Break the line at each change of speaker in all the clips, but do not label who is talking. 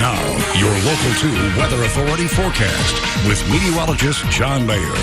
Now, your Local 2 Weather Authority forecast with meteorologist John Mayer.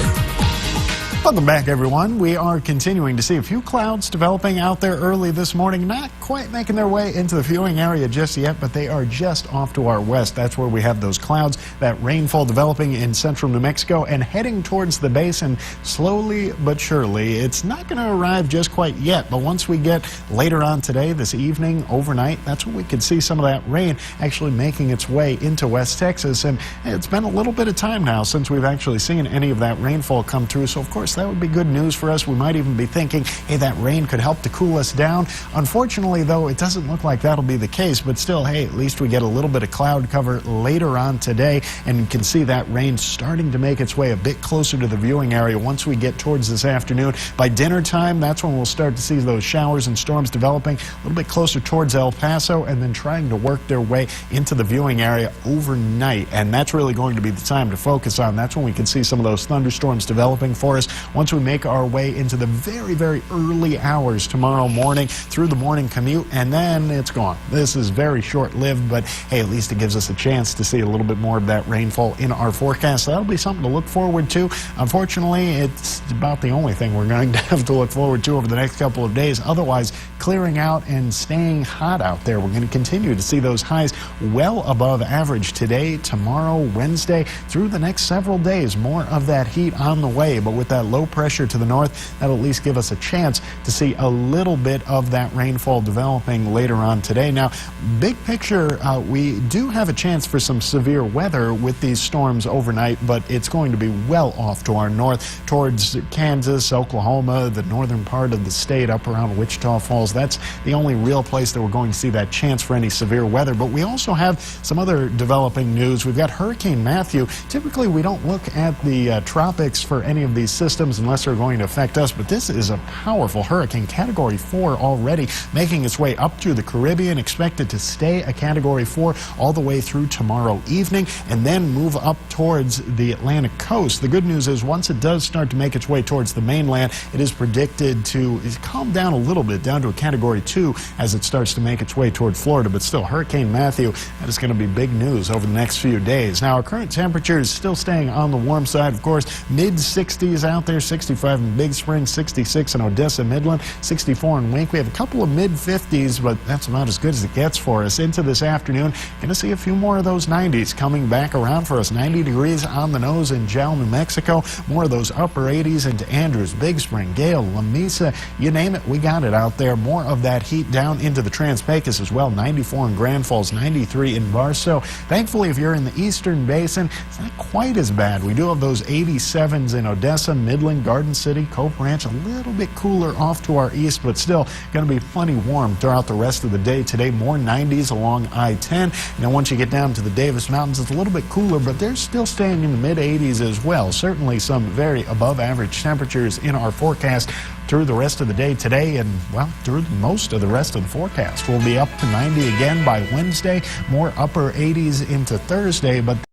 Welcome back, everyone. We are continuing to see a few clouds developing out there early this morning. Not quite making their way into the viewing area just yet, but they are just off to our west. That's where we have those clouds, that rainfall developing in central New Mexico and heading towards the basin slowly but surely. It's not going to arrive just quite yet, but once we get later on today, this evening, overnight, that's when we could see some of that rain actually making its way into West Texas. And it's been a little bit of time now since we've actually seen any of that rainfall come through. So, of course, that would be good news for us. We might even be thinking, hey, that rain could help to cool us down. Unfortunately, though, it doesn't look like that'll be the case. But still, hey, at least we get a little bit of cloud cover later on today, and you can see that rain starting to make its way a bit closer to the viewing area once we get towards this afternoon. By dinner time, that's when we'll start to see those showers and storms developing a little bit closer towards El Paso and then trying to work their way into the viewing area overnight. And that's really going to be the time to focus on. That's when we can see some of those thunderstorms developing for us once we make our way into the very, very early hours tomorrow morning through the morning commute, and then it's gone. This is very short-lived, but hey, at least it gives us a chance to see a little bit more of that rainfall in our forecast. That'll be something to look forward to. Unfortunately, it's about the only thing we're going to have to look forward to over the next couple of days. Otherwise, clearing out and staying hot out there. We're going to continue to see those highs well above average today, tomorrow, Wednesday, through the next several days. More of that heat on the way, but with that low pressure to the north, that'll at least give us a chance to see a little bit of that rainfall developing later on today. Now, big picture, we do have a chance for some severe weather with these storms overnight, but it's going to be well off to our north towards Kansas, Oklahoma, the northern part of the state up around Wichita Falls. That's the only real place that we're going to see that chance for any severe weather. But we also have some other developing news. We've got Hurricane Matthew. Typically, we don't look at the tropics for any of these systems unless they're going to affect us, but this is a powerful hurricane, Category 4 already, making its way up through the Caribbean, expected to stay a Category 4 all the way through tomorrow evening and then move up towards the Atlantic coast. The good news is once it does start to make its way towards the mainland, it is predicted to calm down a little bit, down to a Category 2 as it starts to make its way toward Florida. But still, Hurricane Matthew, that is going to be big news over the next few days. Now, our current temperature is still staying on the warm side, of course, mid-60s out there, 65 in Big Spring, 66 in Odessa, Midland, 64 in Wink. We have a couple of mid-50s, but that's about as good as it gets for us. Into this afternoon, going to see a few more of those 90s coming back around for us. 90 degrees on the nose in Jal, New Mexico. More of those upper 80s into Andrews, Big Spring, Gale, La Mesa, you name it, we got it out there. More of that heat down into the Trans-Pecos as well. 94 in Grand Falls, 93 in Barstow. Thankfully, if you're in the eastern basin, it's not quite as bad. We do have those 87s in Odessa, Midland, Garden City, Cope Ranch, a little bit cooler off to our east, but still going to be plenty warm throughout the rest of the day today. More 90s along I-10. And then once you get down to the Davis Mountains, it's a little bit cooler, but they're still staying in the mid-80s as well. Certainly some very above average temperatures in our forecast through the rest of the day today, and well, through most of the rest of the forecast. We'll be up to 90 again by Wednesday, more upper 80s into Thursday, but